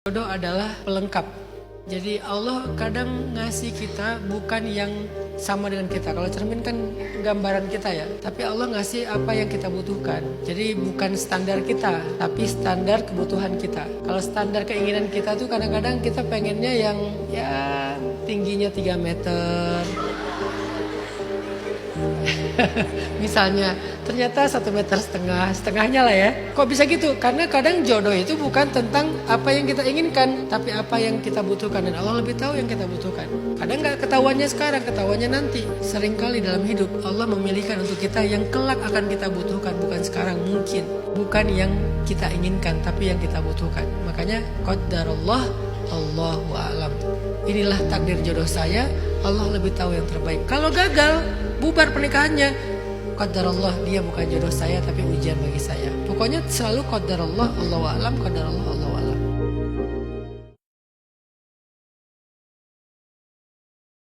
Jodoh adalah pelengkap. Jadi Allah kadang ngasih kita bukan yang sama dengan kita. Kalau cermin kan gambaran kita ya. Tapi Allah ngasih apa yang kita butuhkan. Jadi bukan standar kita, tapi standar kebutuhan kita. Kalau standar keinginan kita tuh kadang-kadang kita pengennya yang ya tingginya 3 meter. Misalnya ternyata 1,5 meter, setengahnya lah ya. Kok bisa gitu? Karena kadang jodoh itu bukan tentang apa yang kita inginkan, tapi apa yang kita butuhkan. Dan Allah lebih tahu yang kita butuhkan. Kadang gak ketahuannya sekarang, ketahuannya nanti. Seringkali dalam hidup Allah memilihkan untuk kita yang kelak akan kita butuhkan, bukan sekarang mungkin. Bukan yang kita inginkan, tapi yang kita butuhkan. Makanya qadarullah Allahu a'lam. Inilah takdir jodoh saya, Allah lebih tahu yang terbaik. Kalau gagal, bubar pernikahannya, qadarullah, dia bukan jodoh saya tapi ujian bagi saya. Pokoknya selalu qadarullah Allahu a'lam, qadarullah Allahu a'lam.